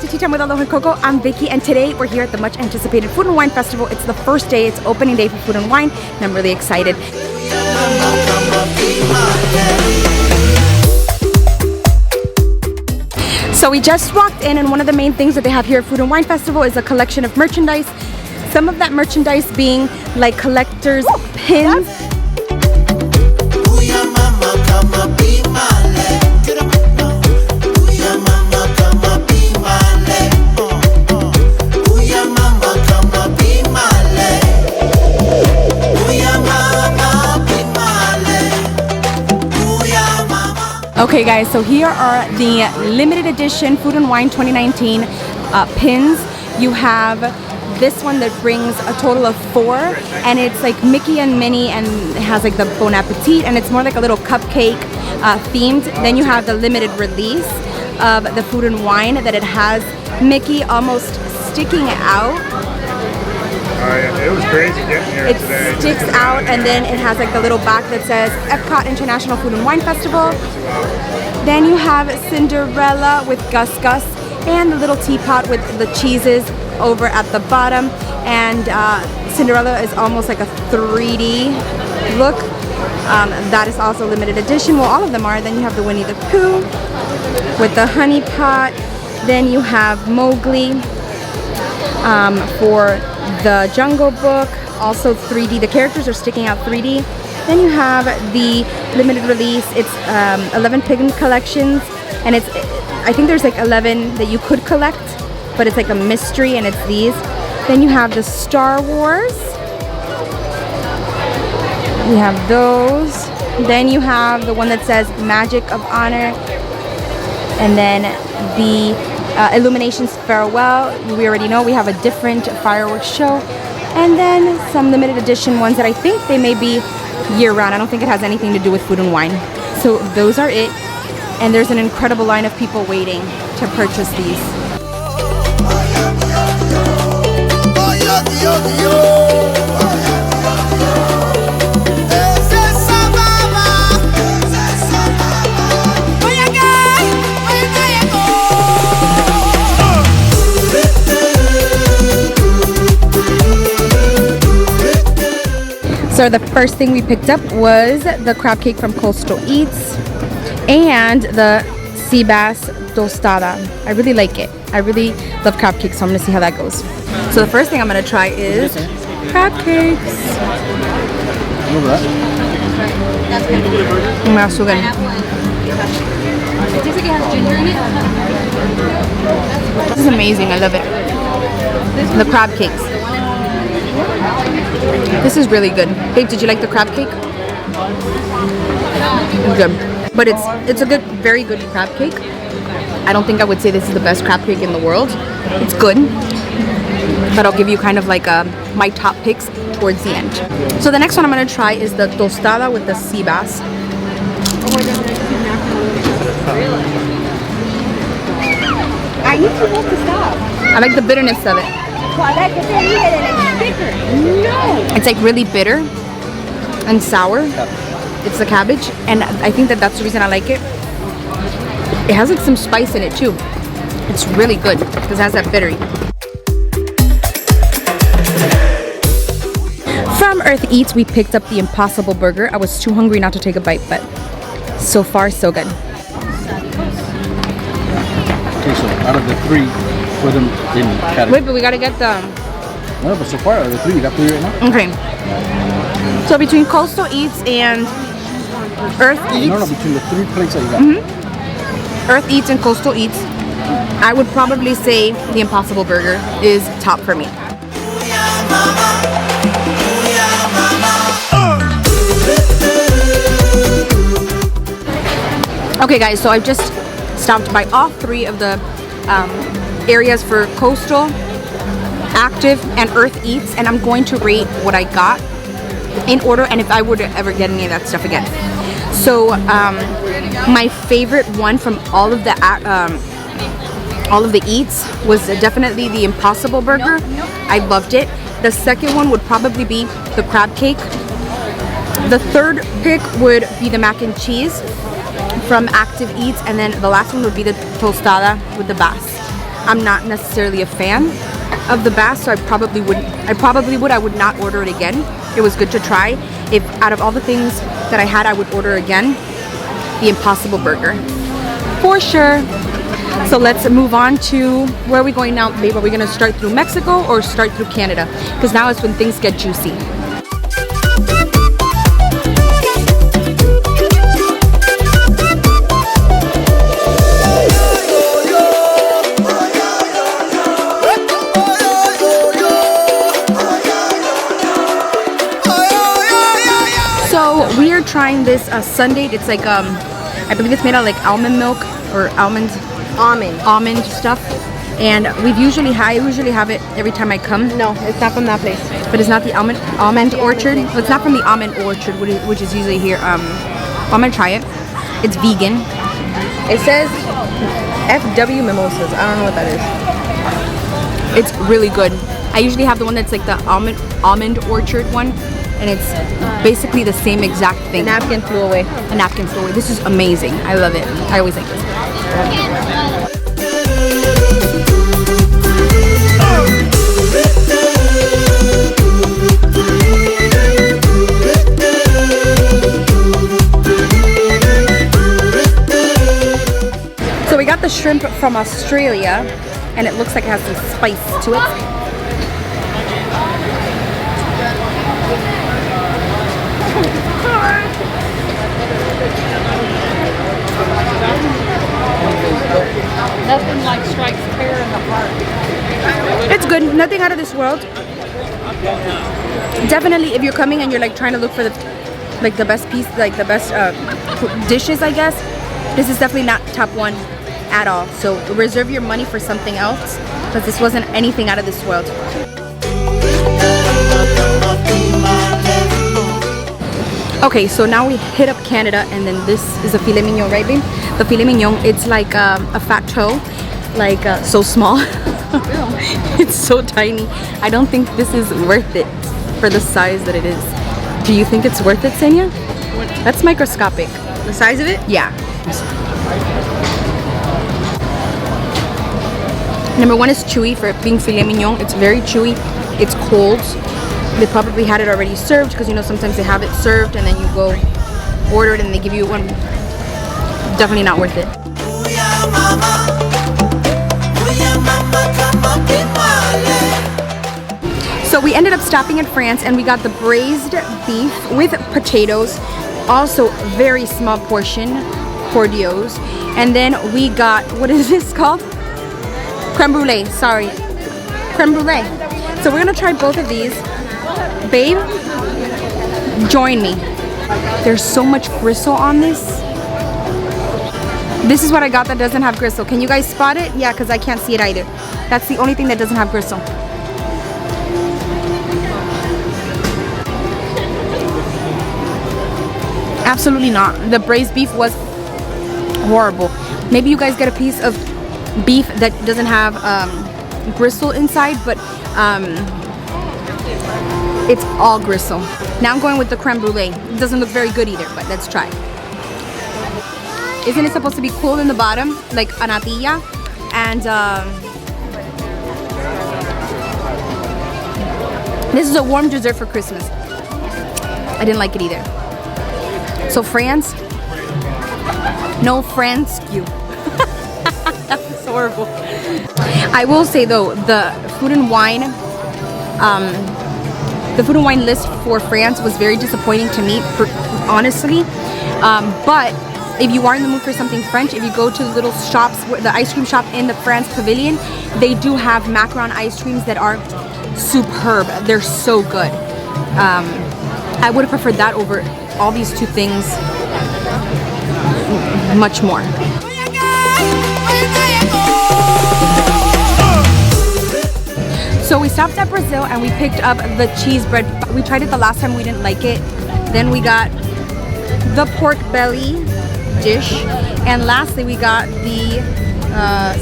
to Tea Time with Aloha Coco. I'm Vicky, and today we're here at the much anticipated Food and Wine Festival. It's the first day, it's opening day for Food and Wine, and I'm really excited. So we just walked in, and one of the main things that they have here at Food and Wine Festival is a collection of merchandise. Some of that merchandise being like collector's pins. Okay guys, so here are the limited edition Food and Wine 2019 pins. You have this one that brings a total of 4, and it's like Mickey and Minnie, and it has like the Bon Appetit, and it's more like a little cupcake themed. Then you have the limited release of the Food and Wine that it has Mickey almost sticking out. It was crazy getting here today. It sticks out, and then it has like the little back that says Epcot International Food and Wine Festival. Then you have Cinderella with Gus Gus, and the little teapot with the cheeses over at the bottom. And Cinderella is almost like a 3D look. That is also limited edition. Well, all of them are. Then you have the Winnie the Pooh with the honey pot. Then you have Mowgli for the Jungle Book, also 3D. The characters are sticking out 3D. Then you have the limited release. It's 11 pin collections, and it's, I think there's like 11 that you could collect, but it's like a mystery, and it's these. Then you have the Star Wars. We have those. Then you have the one that says Magic of Honor, and then the Illuminations Farewell. We already know we have a different fireworks show, and then some limited edition ones that I think they may be year-round. I don't think it has anything to do with Food and Wine. So those are it, and there's an incredible line of people waiting to purchase these. So the first thing we picked up was the crab cake from Coastal Eats and the sea bass tostada. I really like it. I really love crab cakes, so I'm gonna see how that goes. So the first thing I'm gonna try is crab cakes. Mm, so good. This is amazing. I love it. The crab cakes. This is really good. Babe, did you like the crab cake? It's good. But it's a good, very good crab cake. I don't think I would say this is the best crab cake in the world. It's good, but I'll give you kind of like my top picks towards the end. So the next one I'm going to try is the tostada with the sea bass. I need you both to stop. I like the bitterness of it. No. It's like really bitter and sour. It's the cabbage, and I think that's the reason I like it. It has like some spice in it too. It's really good because it has that bittery. From Earth Eats, we picked up the Impossible Burger. I was too hungry not to take a bite, but so far so good. Okay, so out of the 3, put them in category. Wait, but we gotta get the... No, but so far out of the 3, you got 3 right now? Okay. So between Coastal Eats and Earth Eats... No, between the 3 plates that you got. Earth Eats and Coastal Eats, I would probably say the Impossible Burger is top for me. Okay guys, so I've just stopped by all 3 of the areas for Coastal, Active, and Earth Eats, and I'm going to rate what I got in order, and if I were to ever get any of that stuff again. So my favorite one from all of the eats was definitely the Impossible Burger. I loved it. The second one would probably be the crab cake. The third pick would be the mac and cheese from Active Eats, and then the last one would be the tostada with the bass. I'm not necessarily a fan of the bass, so I probably would I would not order it again. It was good to try. If out of all the things that I had, I would order again the Impossible Burger for sure. So let's move on to where are we going now, babe? Are we gonna start through Mexico or start through Canada? Because now is when things get juicy. So we are trying this sundae. It's like I believe it's made out of like almond milk or almond stuff. And I usually have it every time I come. No, it's not from that place. But it's not the almond orchard. Well, it's not from the almond orchard, which is usually here. I'm gonna try it. It's vegan. It says FW Mimosas. I don't know what that is. It's really good. I usually have the one that's like the almond orchard one, and it's basically the same exact thing. The napkin flew away. A napkin flew away. This is amazing. I love it. I always like this. So we got the shrimp from Australia, and it looks like it has some spice to it. Nothing like strikes fear in the heart. It's good. Nothing out of this world. Definitely, if you're coming and you're like trying to look for the best piece, like the best dishes, I guess, this is definitely not top one at all. So reserve your money for something else, because this wasn't anything out of this world. Okay, so now we hit up Canada, and then this is a filet mignon, right, babe? The filet mignon, it's like a fat toe, like so small. It's so tiny. I don't think this is worth it for the size that it is. Do you think it's worth it, Senya? That's microscopic. The size of it? Yeah. Number one is chewy for it being filet mignon. It's very chewy. It's cold. They probably had it already served, because you know sometimes they have it served and then you go order it and they give you one. Definitely not worth it. So we ended up stopping at France, and we got the braised beef with potatoes, also very small portion, pordios. And then we got, what is this called? Creme brulee, sorry. Creme brulee. So we're gonna try both of these. Babe, join me. There's so much gristle on this. This is what I got that doesn't have gristle. Can you guys spot it? Yeah, because I can't see it either. That's the only thing that doesn't have gristle. Absolutely not. The braised beef was horrible. Maybe you guys get a piece of beef that doesn't have gristle inside, but it's all gristle. Now I'm going with the creme brulee. It doesn't look very good either, but let's try. Isn't it supposed to be cool in the bottom, like a natilla? And this is a warm dessert for Christmas. I didn't like it either. So France, no France you. That's horrible. I will say though, the food and wine list for France was very disappointing to me, honestly. But if you are in the mood for something French, if you go to the little shops, the ice cream shop in the France Pavilion, they do have macaron ice creams that are superb. They're so good. I would have preferred that over all these two things much more. So we stopped at Brazil and we picked up the cheese bread. We tried it the last time, we didn't like it. Then we got the pork belly dish, and lastly we got the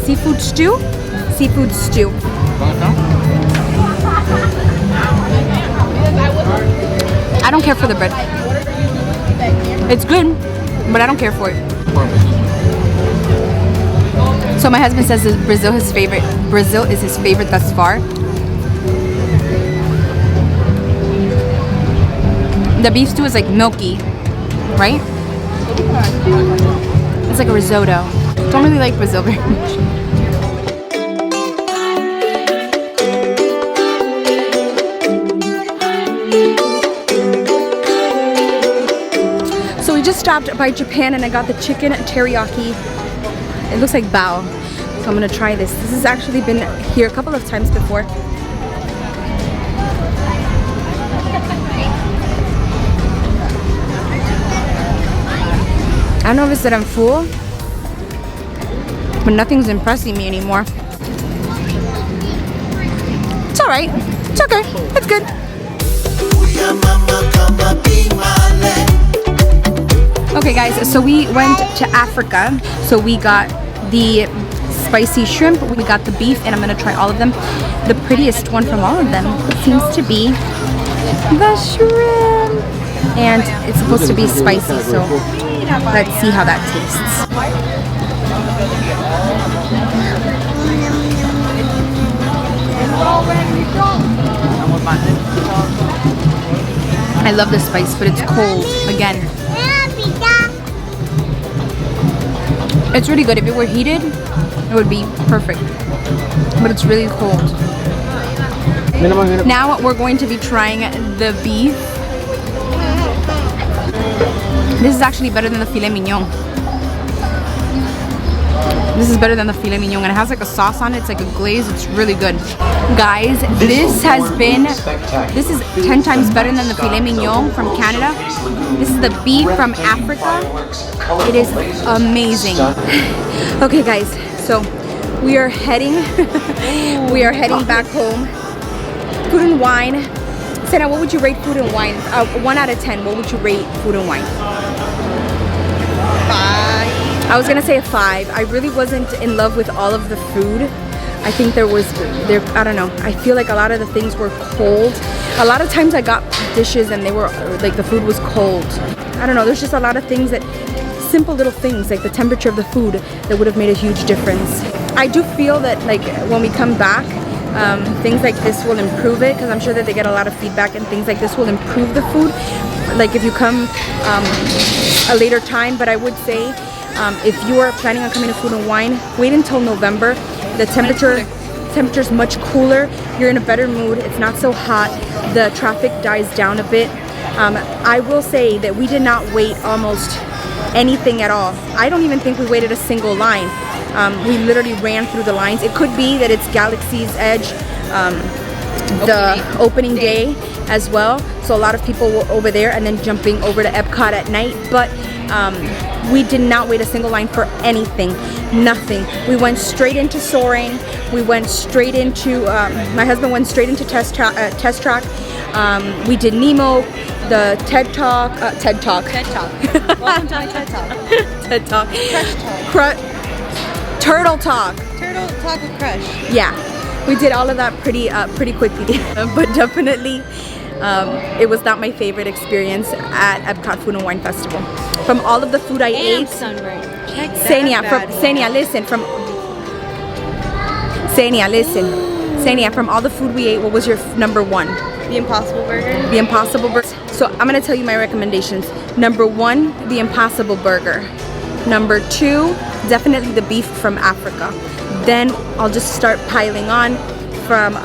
seafood stew. I don't care for the bread. It's good, but I don't care for it. So my husband says that Brazil is his favorite thus far. The beef stew is like milky, right? It's like a risotto. Don't really like Brazil very much. So we just stopped by Japan and I got the chicken teriyaki. It looks like bao. So I'm gonna try this. This has actually been here a couple of times before. I don't know if it's that I'm full, but nothing's impressing me anymore. It's alright. It's okay. It's good. Okay guys, so we went to Africa. So we got the spicy shrimp, we got the beef, and I'm gonna try all of them. The prettiest one from all of them seems to be the shrimp. And it's supposed to be spicy, so let's see how that tastes. I love the spice, but it's cold again. It's really good. If it were heated, it would be perfect. But it's really cold. Now we're going to be trying the beef. This is actually better than the filet mignon. This is better than the filet mignon, and it has like a sauce on it. It's like a glaze. It's really good. Guys, this is 10 times better than the filet mignon from Canada. This is the beef from Africa. It is amazing. Okay guys, so we are heading back home. Food and wine. Senna, what would you rate food and wine? 1 out of 10, what would you rate food and wine? 5. I was gonna say a 5. I really wasn't in love with all of the food. I think I don't know. I feel like a lot of the things were cold. A lot of times I got dishes and they were like the food was cold. I don't know. There's just a lot of things simple little things like the temperature of the food that would have made a huge difference. I do feel that like when we come back, things like this will improve it, because I'm sure that they get a lot of feedback and things like this will improve the food. Like if you come a later time, but I would say if you are planning on coming to Food and Wine, wait until November. The temperature's much cooler. You're in a better mood. It's not so hot. The traffic dies down a bit. I will say that we did not wait almost anything at all. I don't even think we waited a single line. We literally ran through the lines. It could be that it's Galaxy's Edge, the opening day as well. So a lot of people were over there and then jumping over to Epcot at night. But we did not wait a single line for anything, nothing. We went straight into Soaring. We went straight into, my husband went straight into Test Track. We did Nemo, the TED Talk. TED Talk. Welcome to my TED Talk. TED Talk. Crush Talk. Turtle Talk. Turtle Talk with Crush. Yeah, we did all of that pretty quickly, but definitely it was not my favorite experience at Epcot Food and Wine Festival. From all of the food I ate, Senia, listen, from all the food we ate, what was your number 1? The Impossible Burger. The Impossible Burger. So I'm gonna tell you my recommendations. Number 1, the Impossible Burger. Number 2, definitely the beef from Africa. Then I'll just start piling on from,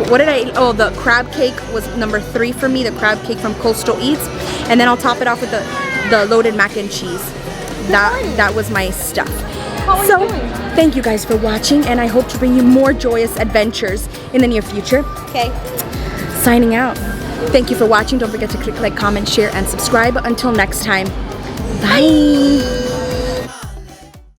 what did I eat? Oh, the crab cake was number 3 for me, the crab cake from Coastal Eats. And then I'll top it off with the loaded mac and cheese. That was my stuff. So, thank you guys for watching, and I hope to bring you more joyous adventures in the near future. Okay. Signing out. Thank you for watching. Don't forget to click like, comment, share, and subscribe. Until next time. Bye.